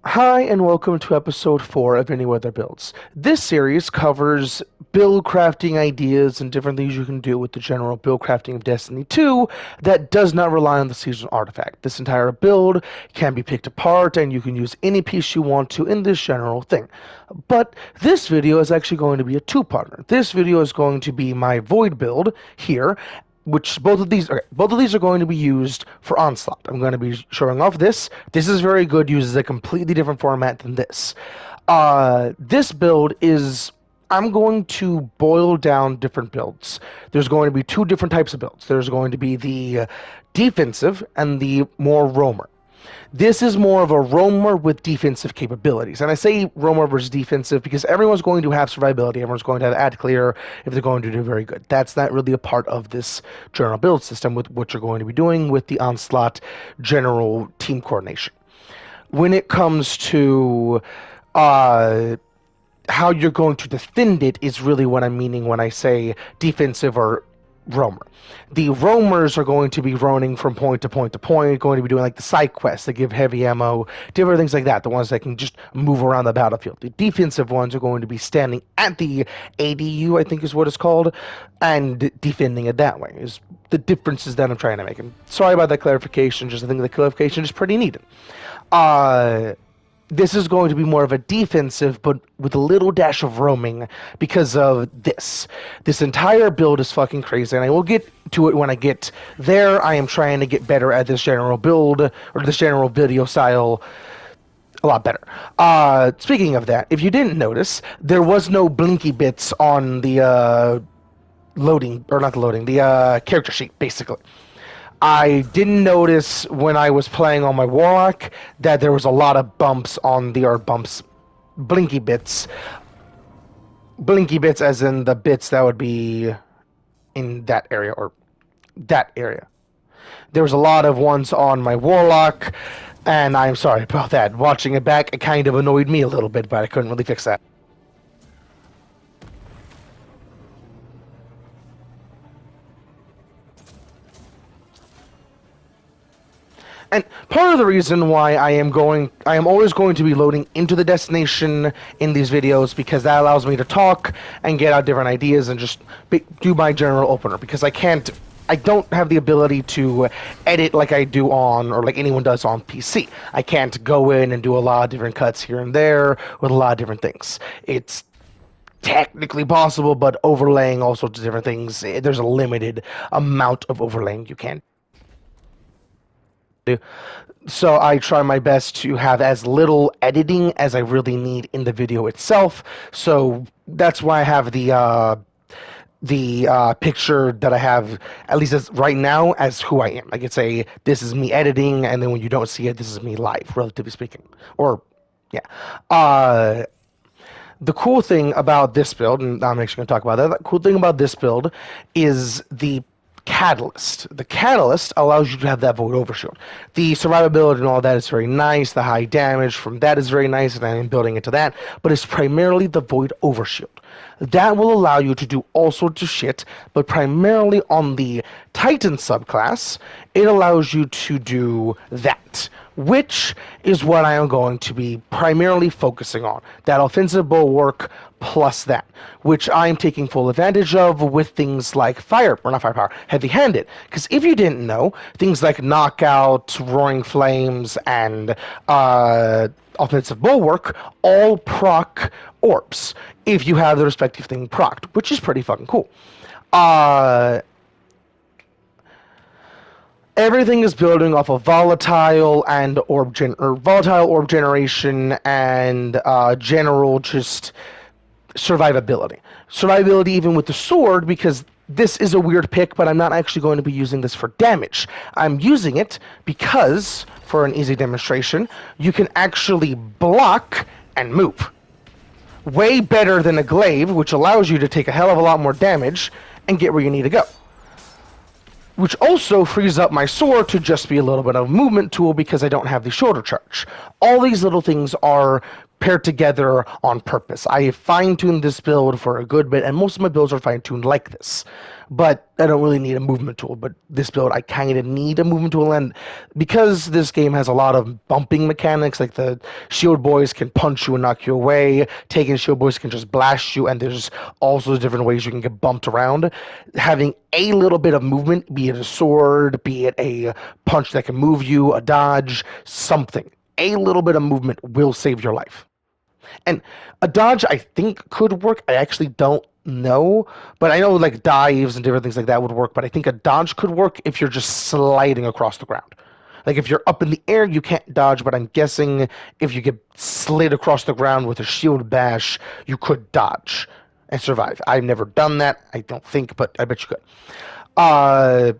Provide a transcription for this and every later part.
Hi, and welcome to episode 4 of Any Weather Builds. This series covers build crafting ideas and different things you can do with the general build crafting of Destiny 2 that does not rely on the seasonal artifact. This entire build can be picked apart, and you can use any piece you want to in this general thing. But this video is actually going to be a two-parter. This video is going to be my Void build here, which both of these are going to be used for onslaught. I'm going to be showing off this. This is very good, uses a completely different format than this. This build is, I'm going to boil down different builds. There's going to be two different types of builds. There's going to be the defensive and the more roamer. This is more of a roamer with defensive capabilities. And I say roamer versus defensive because everyone's going to have survivability. Everyone's going to have ad clear if they're going to do very good. That's not really a part of this general build system with what you're going to be doing with the onslaught general team coordination. When it comes to how you're going to defend it is really what I'm meaning when I say defensive or roamer. The roamers are going to be roaming from point to point to point, going to be doing like the side quests that give heavy ammo, different things like that, the ones that can just move around the battlefield. The defensive ones are going to be standing at the ADU, I think is what it's called, and defending it that way, is the differences that I'm trying to make. And sorry about that clarification, just I think the clarification is pretty needed. This is going to be more of a defensive, but with a little dash of roaming because of this. This entire build is fucking crazy, and I will get to it when I get there. I am trying to get better at this general build, or this general video style, a lot better. Speaking of that, if you didn't notice, there was no blinky bits on the the character sheet, basically. I didn't notice when I was playing on my Warlock that there was a lot of bumps on blinky bits. Blinky bits as in the bits that would be in that area, or that area. There was a lot of ones on my Warlock, and I'm sorry about that. Watching it back, it kind of annoyed me a little bit, but I couldn't really fix that. And part of the reason why I am always going to be loading into the destination in these videos, because that allows me to talk and get out different ideas and just do my general opener, because I don't have the ability to edit like I do or like anyone does on PC. I can't go in and do a lot of different cuts here and there with a lot of different things. It's technically possible, but overlaying all sorts of different things, there's a limited amount of overlaying you can do. So I try my best to have as little editing as I really need in the video itself. So that's why I have the picture that I have, at least as right now, as who I am. I could say this is me editing, and then when you don't see it, this is me live, relatively speaking. Or, yeah. The cool thing about this build, and I'm actually going to talk about that, the cool thing about this build is the catalyst. The catalyst allows you to have that void overshield. The survivability and all that is very nice. The high damage from that is very nice, and I'm building into that. But it's primarily the void overshield. That will allow you to do all sorts of shit, but primarily on the Titan subclass, it allows you to do that, which is what I am going to be primarily focusing on. That offensive bulwark plus that, which I'm taking full advantage of with things like heavy-handed. Because if you didn't know, things like knockout, roaring flames, and offensive bulwark all proc orbs if you have the respective thing procced, which is pretty fucking cool. Everything is building off of volatile orb generation and general just survivability. Survivability even with the sword, because this is a weird pick, but I'm not actually going to be using this for damage. I'm using it because, for an easy demonstration, you can actually block and move. Way better than a glaive, which allows you to take a hell of a lot more damage and get where you need to go. Which also frees up my sword to just be a little bit of a movement tool because I don't have the shoulder charge. All these little things are paired together on purpose. I fine-tuned this build for a good bit, and most of my builds are fine-tuned like this. But I don't really need a movement tool. But this build, I kind of need a movement tool, and because this game has a lot of bumping mechanics, like the shield boys can punch you and knock you away, taking shield boys can just blast you, and there's also different ways you can get bumped around. Having a little bit of movement, be it a sword, be it a punch that can move you, a dodge, something. A little bit of movement will save your life. And a dodge, I think, could work. I actually don't know, but I know like dives and different things like that would work. But I think a dodge could work if you're just sliding across the ground. Like if you're up in the air, you can't dodge. But I'm guessing if you get slid across the ground with a shield bash, you could dodge and survive. I've never done that. I don't think, but I bet you could. Uh,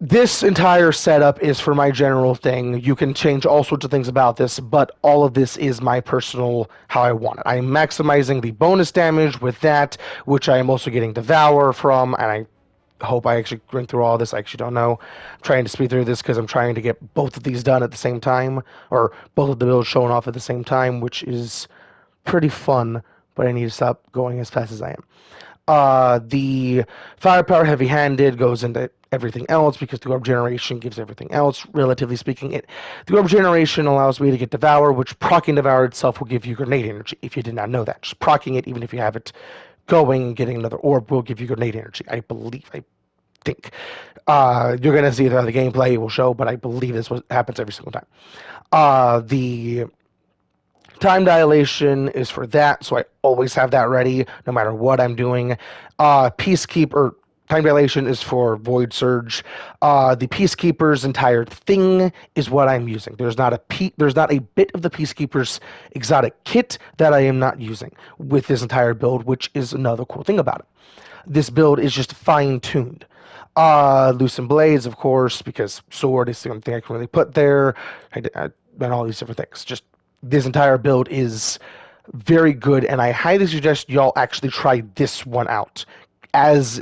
this entire setup is for my general thing. You can change all sorts of things about this, but all of this is my personal how I want it. I'm maximizing the bonus damage with that, which I am also getting Devour from, and I hope I actually run through all this. I actually don't know. I'm trying to speed through this because I'm trying to get both of these done at the same time, or both of the builds showing off at the same time, which is pretty fun, but I need to stop going as fast as I am. The firepower heavy-handed goes into everything else because the orb generation gives everything else. Relatively speaking, the orb generation allows me to get Devour, which proccing Devour itself will give you grenade energy. If you did not know that, just proccing it, even if you have it going and getting another orb, will give you grenade energy. I believe. I think. You're gonna see the gameplay will show, but I believe this happens every single time. The time dilation is for that, so I always have that ready, no matter what I'm doing. Peacekeeper time dilation is for Void Surge. The Peacekeeper's entire thing is what I'm using. There's not a bit of the Peacekeeper's exotic kit that I am not using with this entire build, which is another cool thing about it. This build is just fine-tuned. Loosen Blades, of course, because sword is the only thing I can really put there, and all these different things. Just this entire build is very good, and I highly suggest y'all actually try this one out as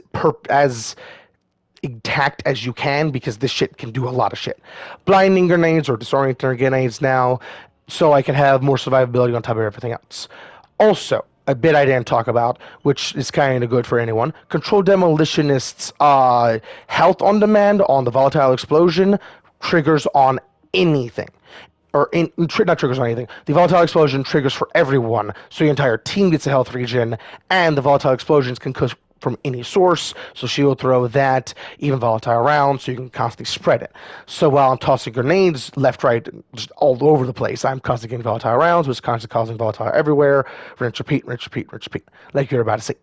intact as you can, because this shit can do a lot of shit. Blinding grenades or disorienting grenades now, so I can have more survivability on top of everything else. Also, a bit I didn't talk about, which is kind of good for anyone. Control Demolitionists' health on demand on the Volatile Explosion triggers on anything. Not triggers on anything. The Volatile Explosion triggers for everyone, so your entire team gets a health regen, and the Volatile Explosions can come from any source, so she will throw that, even volatile rounds, so you can constantly spread it. So while I'm tossing grenades left, right, just all over the place, I'm constantly getting volatile rounds, which is constantly causing volatile everywhere. Rinse, repeat, rinse, repeat, rinse, repeat, like you're about to see.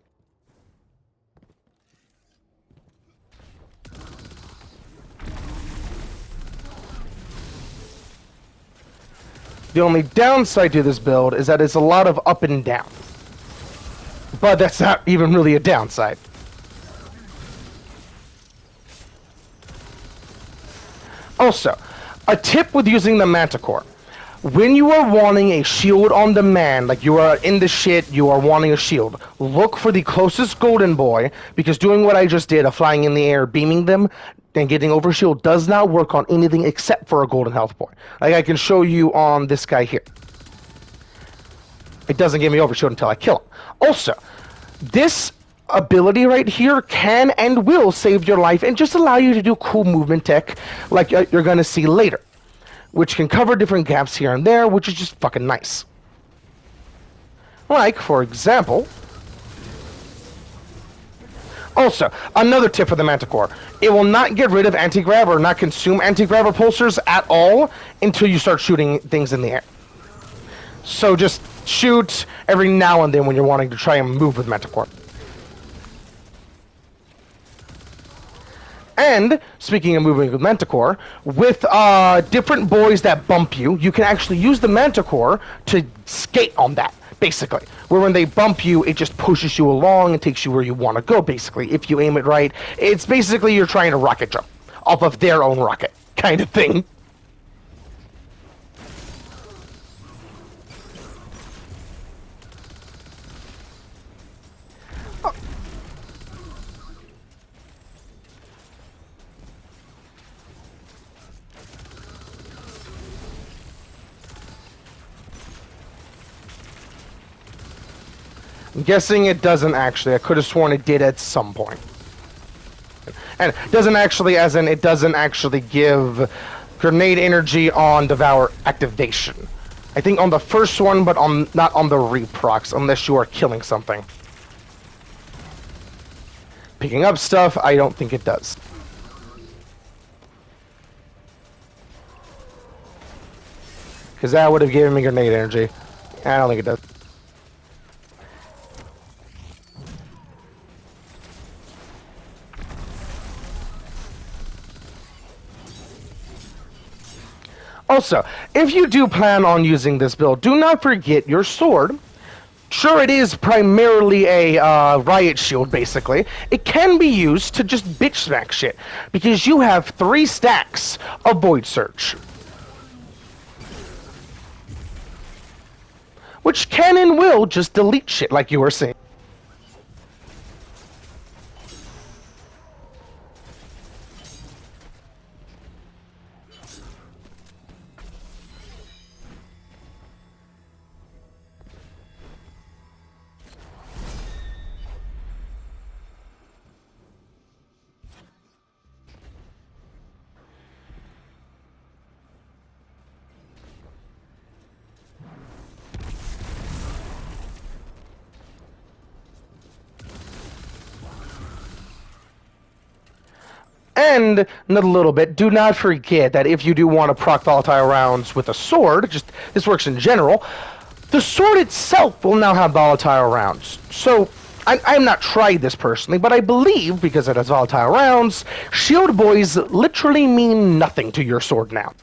The only downside to this build is that it's a lot of up and down. But that's not even really a downside. Also, a tip with using the Manticore. When you are wanting a shield on demand, like you are in the shit, you are wanting a shield, look for the closest golden boy, because doing what I just did of flying in the air, beaming them, and getting over shield does not work on anything except for a golden health boy. Like I can show you on this guy here. It doesn't give me over shield until I kill him. Also, this ability right here can and will save your life and just allow you to do cool movement tech like you're going to see later, which can cover different gaps here and there, which is just fucking nice. Like, for example... Also, another tip for the Manticore. It will not get rid of anti-grav or not consume anti-grav repulsors at all until you start shooting things in the air. So just shoot every now and then when you're wanting to try and move with Manticore. And, speaking of moving with Manticore, with different boys that bump you, you can actually use the Manticore to skate on that, basically. Where when they bump you, it just pushes you along and takes you where you want to go, basically. If you aim it right, it's basically you're trying to rocket jump off of their own rocket, kind of thing. I'm guessing it doesn't actually. I could have sworn it did at some point. And it doesn't actually, as in, it doesn't actually give grenade energy on Devour activation. I think on the first one, but not on the reprocs, unless you are killing something. Picking up stuff, I don't think it does. Because that would have given me grenade energy. I don't think it does. Also, if you do plan on using this build, do not forget your sword. Sure, it is primarily a riot shield, basically. It can be used to just bitch smack shit, because you have 3 stacks of Void Surge. Which can and will just delete shit, like you were saying. And a little bit, do not forget that if you do want to proc volatile rounds with a sword, just this works in general, the sword itself will now have volatile rounds. So, I'm not tried this personally, but I believe, because it has volatile rounds, shield boys literally mean nothing to your sword now.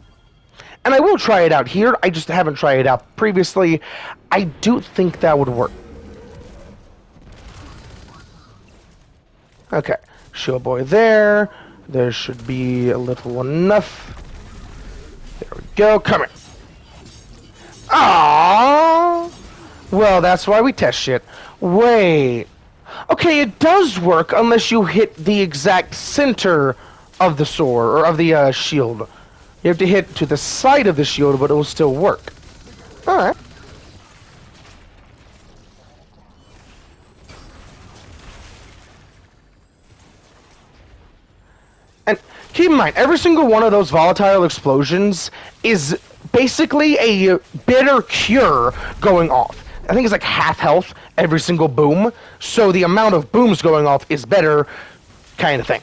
And I will try it out here, I just haven't tried it out previously. I do think that would work. Okay, shield boy there. There should be a little enough. There we go. Come here. Aww. Well, that's why we test shit. Wait. Okay, it does work unless you hit the exact center of the sword, or of the shield. You have to hit to the side of the shield, but it will still work. Alright. And keep in mind, every single one of those volatile explosions is basically a bitter cure going off. I think it's like half health every single boom, so the amount of booms going off is better, kind of thing.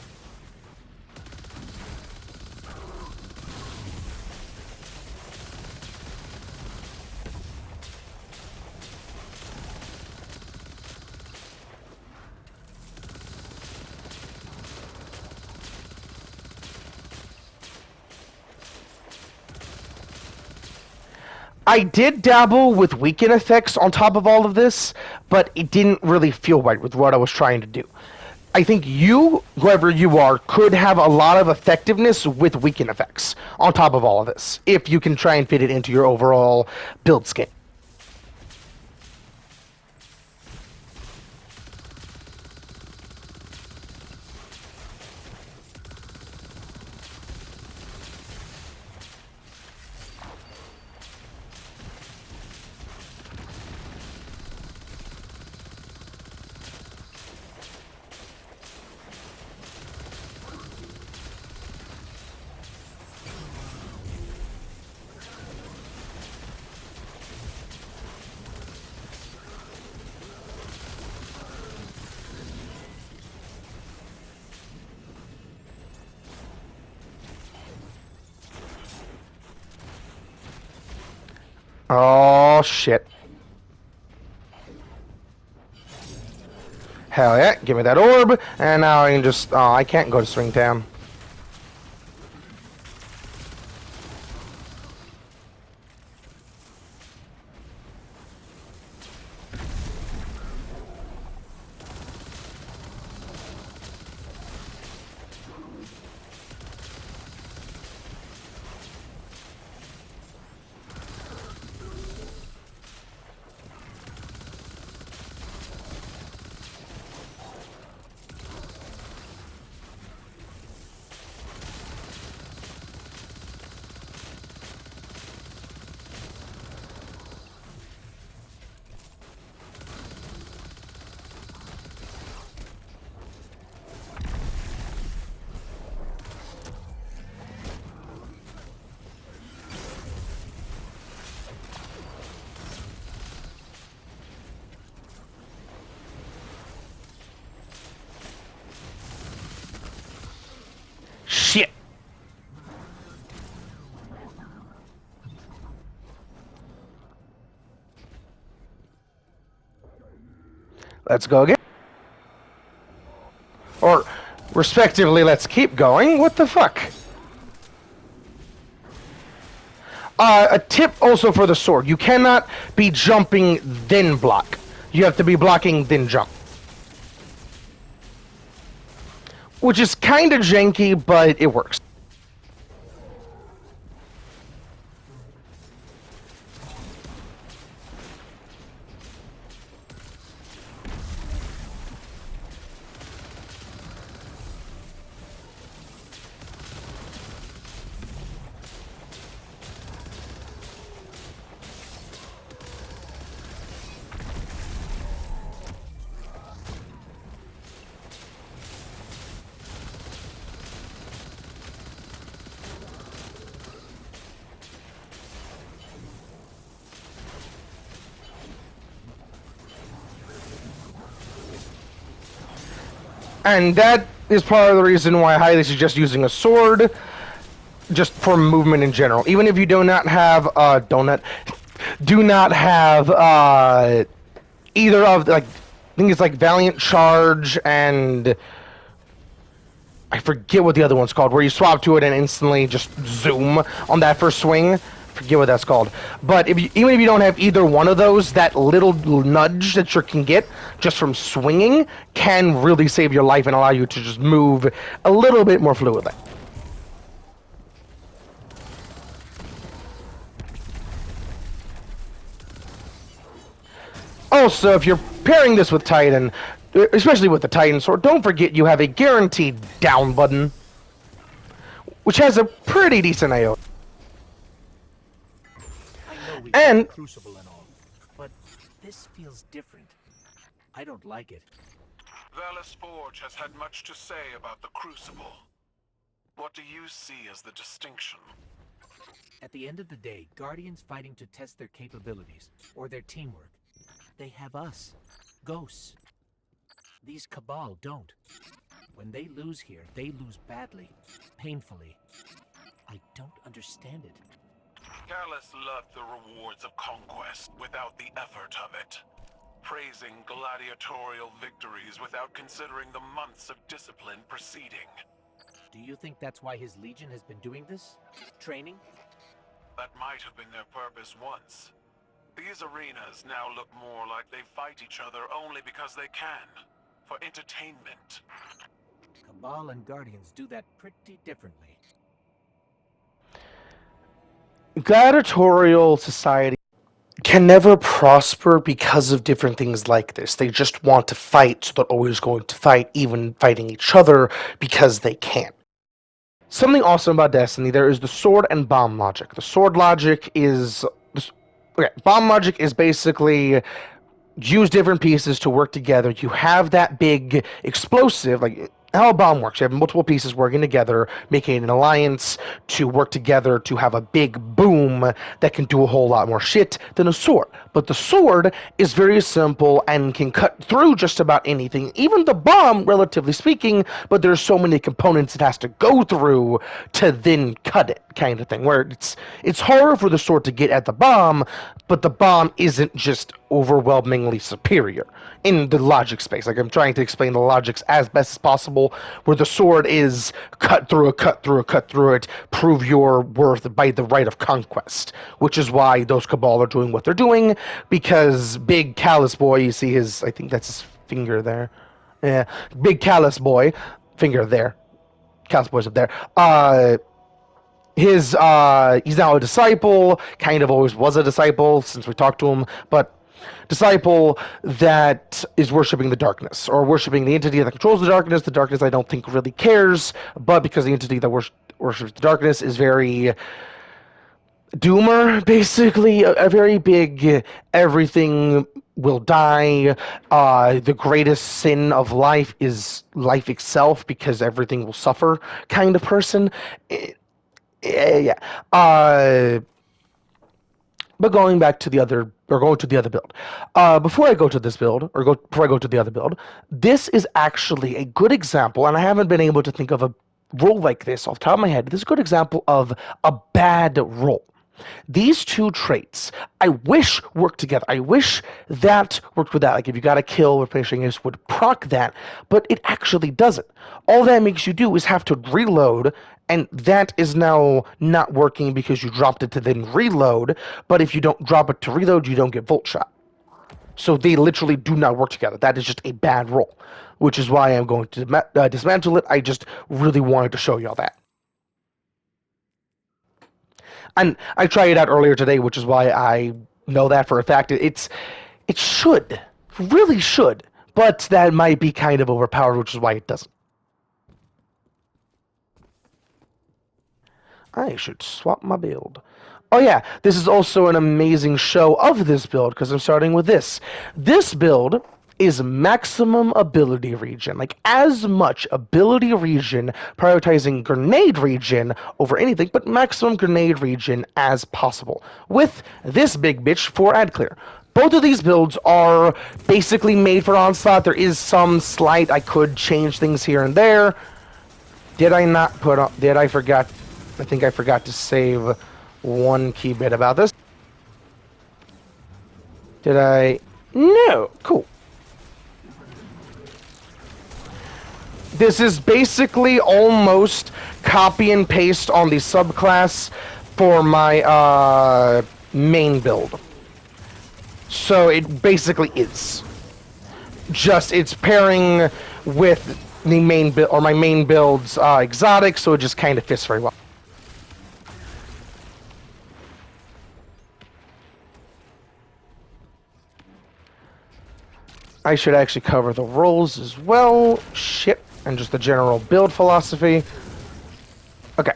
I did dabble with weaken effects on top of all of this, but it didn't really feel right with what I was trying to do. I think you, whoever you are, could have a lot of effectiveness with weaken effects on top of all of this, if you can try and fit it into your overall build scheme. Oh, shit. Hell yeah, give me that orb, and now I can just... Oh, I can't go to Swing Town. Let's go again. Or, respectively, let's keep going. What the fuck? A tip also for the sword. You cannot be jumping, then block. You have to be blocking, then jump. Which is kind of janky, but it works. And that is part of the reason why I highly suggest using a sword, just for movement in general. Even if you do not have do not have either of like, I think it's like Valiant Charge and I forget what the other one's called, where you swap to it and instantly just zoom on that first swing. Forget what that's called. But even if you don't have either one of those, that little nudge that you can get just from swinging can really save your life and allow you to just move a little bit more fluidly. Also, if you're pairing this with Titan, especially with the Titan sword, don't forget you have a guaranteed down button, which has a pretty decent AoE. And Crucible and all, but this feels different. I don't like it. Valis Forge has had much to say about the Crucible. What do you see as the distinction? At the end of the day, Guardians fighting to test their capabilities, or their teamwork. They have us, ghosts. These Cabal don't. When they lose here, they lose badly, painfully. I don't understand it. Callus loved the rewards of conquest without the effort of it. Praising gladiatorial victories without considering the months of discipline preceding. Do you think that's why his Legion has been doing this? Training? That might have been their purpose once. These arenas now look more like they fight each other only because they can. For entertainment. Cabal and Guardians do that pretty differently. gladiatorial society can never prosper because of different things like this. They just want to fight, so they're always going to fight, even fighting each other because they can. Something awesome about Destiny, there is the sword and bomb logic. The sword logic is... Okay, bomb logic is basically use different pieces to work together. You have that big explosive, like how a bomb works. You have multiple pieces working together, making an alliance to work together to have a big boom that can do a whole lot more shit than a sword. But the sword is very simple and can cut through just about anything, even the bomb, relatively speaking, but there's so many components it has to go through to then cut it, kind of thing, where it's harder for the sword to get at the bomb, but the bomb isn't just overwhelmingly superior in the logic space. Like, I'm trying to explain the logics as best as possible, where the sword is cut through it, prove your worth by the right of conquest, which is why those Cabal are doing what they're doing, because Big Callus Boy, you see his, I think that's his finger there. Yeah, Big Callus Boy, finger there. Callus Boy's up there. He's now a disciple, kind of always was a disciple since we talked to him, but disciple that is worshiping the darkness, or worshiping the entity that controls the darkness I don't think really cares, but because the entity that worships the darkness is very doomer, basically, a very big everything will die, the greatest sin of life is life itself because everything will suffer kind of person. Yeah. But going back to the other, or going to the other build. Before I go to this build, before I go to the other build, this is actually a good example, and I haven't been able to think of a role like this off the top of my head. This is a good example of a bad role. These two traits, I wish worked together. I wish that worked with that. Like if you got a kill with finishing this would proc that, but it actually doesn't. All that makes you do is have to reload, and that is now not working because you dropped it to then reload, but if you don't drop it to reload, you don't get Volt Shot. So they literally do not work together. That is just a bad roll, which is why I'm going to dismantle it. I just really wanted to show y'all that. And I tried it out earlier today, which is why I know that for a fact. It should, really should, but that might be kind of overpowered, which is why it doesn't. I should swap my build. Oh yeah, this is also an amazing show of this build because I'm starting with this. This build is maximum ability regen, like as much ability regen, prioritizing grenade regen over anything, but maximum grenade regen as possible. With this big bitch for ad clear. Both of these builds are basically made for onslaught. There is some slight, I could change things here and there. Did I not put on, did I forgot, I think I forgot to save one key bit about this. Did I? No, cool. This is basically almost copy and paste on the subclass for my main build. So it basically is. Just it's pairing with the main build or my main build's exotic, so it just kind of fits very well. I should actually cover the roles as well. Shit. And just the general build philosophy. Okay.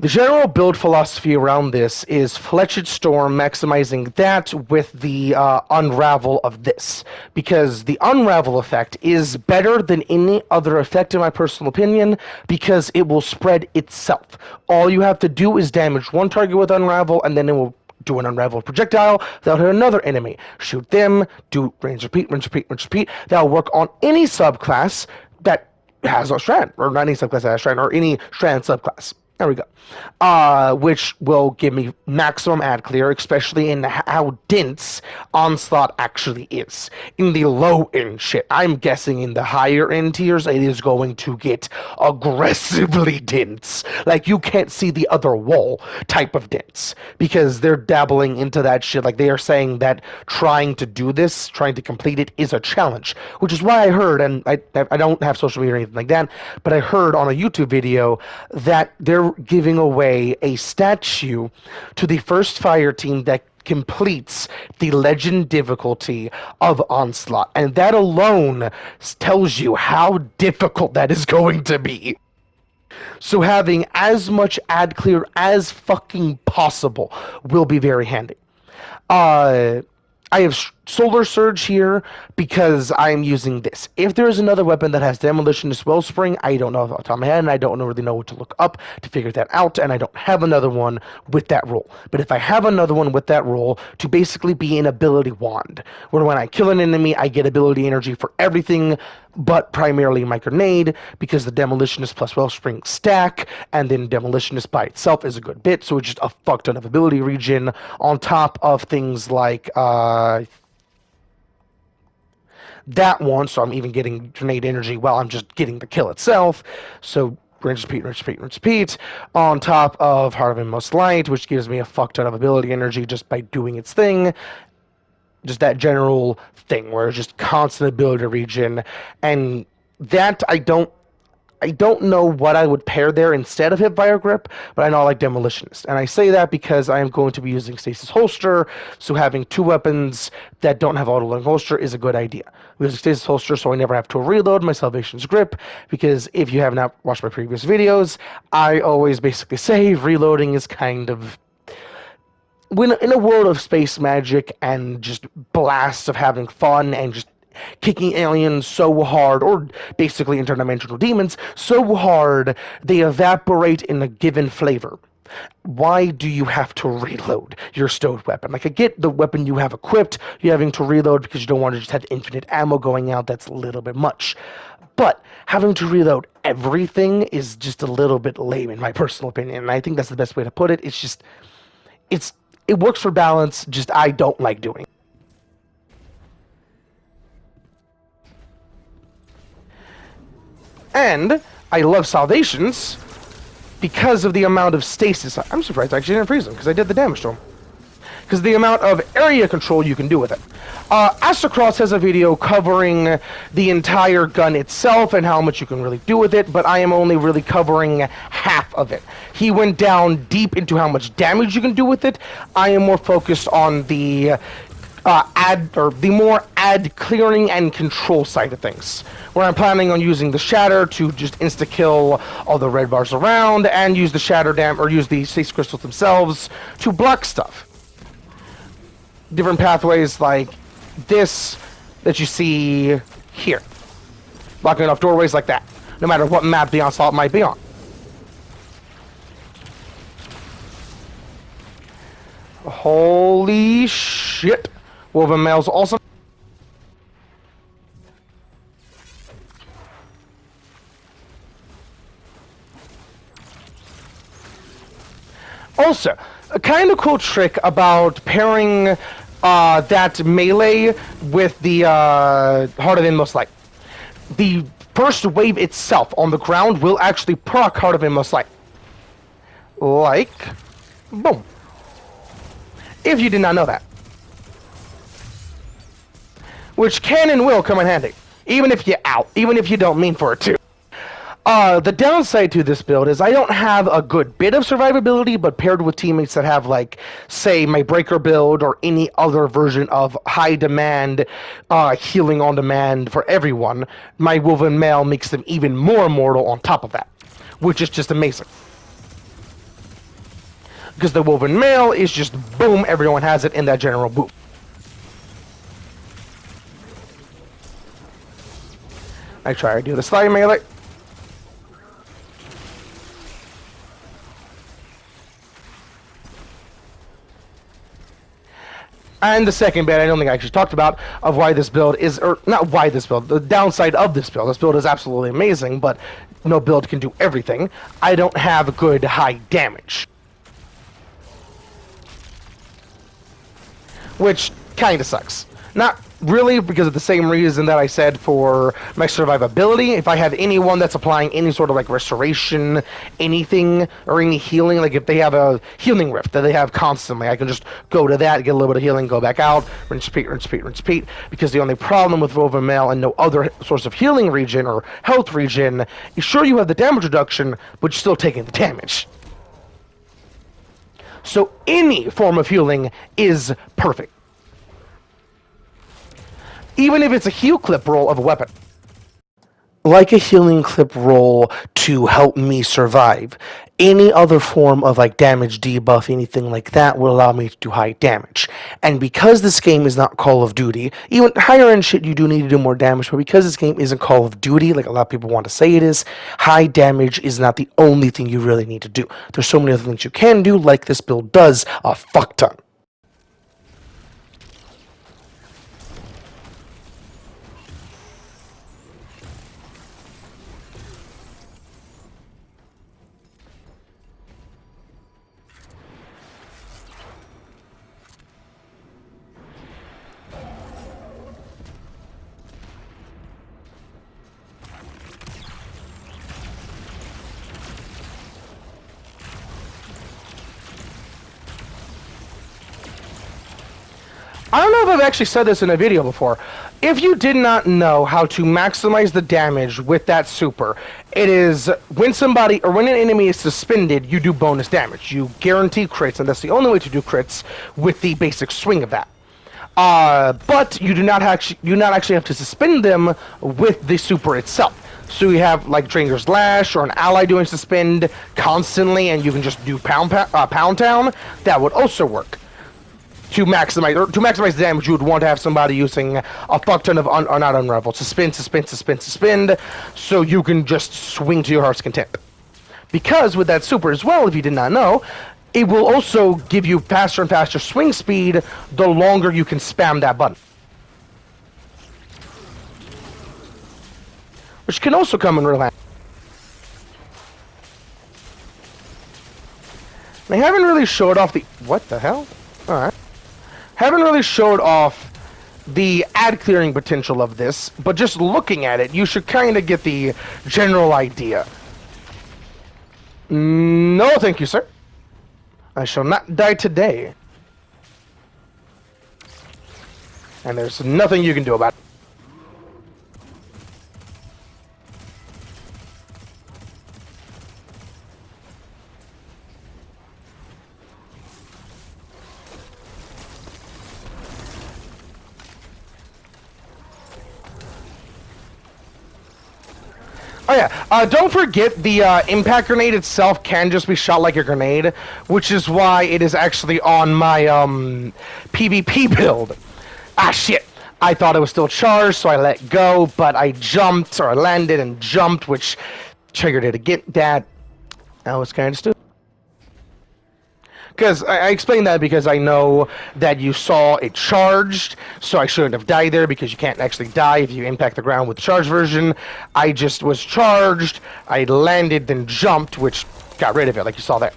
The general build philosophy around this is Fletched Storm, maximizing that with the Unravel of this. Because the Unravel effect is better than any other effect, in my personal opinion, because it will spread itself. All you have to do is damage one target with Unravel, and then it will do an unraveled projectile, that'll hit another enemy. Shoot them, do range repeat, range repeat, range repeat. That'll work on any subclass that has a strand, or not any subclass that has a strand, or any strand subclass. There we go. Which will give me maximum ad clear, especially in how dense Onslaught actually is. In the low end shit, I'm guessing in the higher end tiers, it is going to get aggressively dense. Like, you can't see the other wall type of dense. Because they're dabbling into that shit. Like, they are saying that trying to do this, trying to complete it, is a challenge. Which is why I heard, and I don't have social media or anything like that, but I heard on a YouTube video that they're giving away a statue to the first fire team that completes the legend difficulty of Onslaught. And that alone tells you how difficult that is going to be. So having as much ad clear as fucking possible will be very handy. I have Solar Surge here because I'm using this. If there is another weapon that has Demolitionist Wellspring, I don't know off the top of my head, and I don't really know what to look up to figure that out, and I don't have another one with that role. But if I have another one with that role, to basically be an ability wand, where when I kill an enemy, I get ability energy for everything, but primarily my grenade, because the Demolitionist plus Wellspring stack, and then Demolitionist by itself is a good bit, so it's just a fuck ton of ability regen, on top of things like, that one, so I'm even getting grenade energy while I'm just getting the kill itself. So range repeat, range repeat, range repeat, on top of Heart of Inmost Light, which gives me a fuck ton of ability energy just by doing its thing. Just that general thing where it's just constant ability regen, and that I don't know what I would pair there instead of Hipfire Grip, but I know I like Demolitionist. And I say that because I am going to be using Stasis Holster, so having two weapons that don't have auto-loading holster is a good idea. I'm using Stasis Holster so I never have to reload my Salvation's Grip, because if you have not watched my previous videos, I always basically say reloading is kind of... when in a world of space magic and just blasts of having fun and just kicking aliens so hard, or basically interdimensional demons, so hard they evaporate in a given flavor. Why do you have to reload your stowed weapon? Like, I get the weapon you have equipped, you having to reload because you don't want to just have infinite ammo going out, that's a little bit much. But having to reload everything is just a little bit lame, in my personal opinion, and I think that's the best way to put it. It's just... it works for balance, just I don't like doing. And I love Salvations because of the amount of stasis. I'm surprised I actually didn't freeze them, because I did the damage to them. Because the amount of area control you can do with it. Astrocross has a video covering the entire gun itself and how much you can really do with it, but I am only really covering half of it. He went down deep into how much damage you can do with it. I am more focused on the more ad clearing and control side of things, where I'm planning on using the shatter to just insta kill all the red bars around, and use the shatter or use the stasis crystals themselves to block stuff. Different pathways like this that you see here, blocking off doorways like that, no matter what map the onslaught might be on. Holy shit! Woven Mail's awesome. Also, a kind of cool trick about pairing that melee with the Heart of Inmost Light. The first wave itself on the ground will actually proc Heart of Inmost Light. Like, boom. If you did not know that. Which can and will come in handy. Even if you're out. Even if you don't mean for it to. The downside to this build is I don't have a good bit of survivability, but paired with teammates that have, like, say, my Breaker build or any other version of high demand, healing on demand for everyone, my Woven Mail makes them even more immortal on top of that, which is just amazing. Because the Woven Mail is just boom, everyone has it in that general boom. I try to do the slide melee. And the second bit, I don't think I actually talked about, of why this build is, or not why this build, the downside of this build. This build is absolutely amazing, but no build can do everything. I don't have good high damage. Which kind of sucks. Not really, because of the same reason that I said for my survivability. If I have anyone that's applying any sort of like restoration, anything, or any healing, like if they have a healing rift that they have constantly, I can just go to that, get a little bit of healing, go back out, rinse, repeat, rinse, repeat, rinse, repeat. Because the only problem with Woven Mail and no other source of healing regen or health regen is sure you have the damage reduction, but you're still taking the damage. So any form of healing is perfect. Even if it's a heal clip roll of a weapon. Like a healing clip roll to help me survive. Any other form of like damage debuff, anything like that, will allow me to do high damage. And because this game is not Call of Duty, even higher end shit you do need to do more damage, but because this game isn't Call of Duty, like a lot of people want to say it is, high damage is not the only thing you really need to do. There's so many other things you can do, like this build does a fuck ton. I don't know if I've actually said this in a video before. If you did not know how to maximize the damage with that super, it is when somebody or when an enemy is suspended, you do bonus damage. You guarantee crits, and that's the only way to do crits with the basic swing of that. But you do not actually have to suspend them with the super itself. So you have like Dringer's Lash or an ally doing suspend constantly, and you can just do Pound Town. That would also work. To maximize the damage, you would want to have somebody using a fuck ton of not unravel, suspend, so you can just swing to your heart's content. Because with that super as well, if you did not know, it will also give you faster and faster swing speed the longer you can spam that button. Which can also come in real handy. They haven't really showed off the... What the hell? Alright. Haven't really showed off the ad clearing potential of this, but just looking at it, you should kind of get the general idea. No, thank you, sir. I shall not die today. And there's nothing you can do about it. Oh yeah, don't forget the impact grenade itself can just be shot like a grenade, which is why it is actually on my PvP build. Ah shit, I thought it was still charged, so I let go, but I jumped, or I landed and jumped, which triggered it again. That was kind of stupid. Because I explained that because I know that you saw it charged, so I shouldn't have died there because you can't actually die if you impact the ground with the charged version. I just was charged, I landed, then jumped, which got rid of it, like you saw there.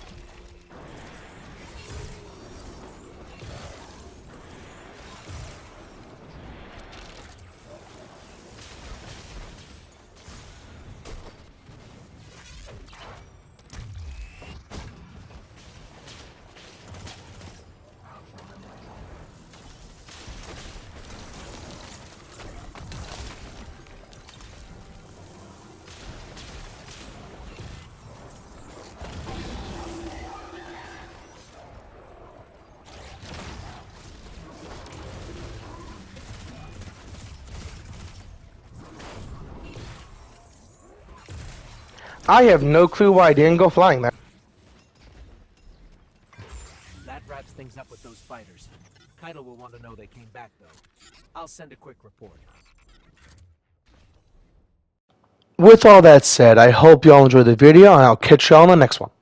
I have no clue why I didn't go flying there. That wraps things up with those fighters. Kaido will want to know they came back, though. I'll send a quick report. With all that said, I hope y'all enjoyed the video, and I'll catch y'all on the next one.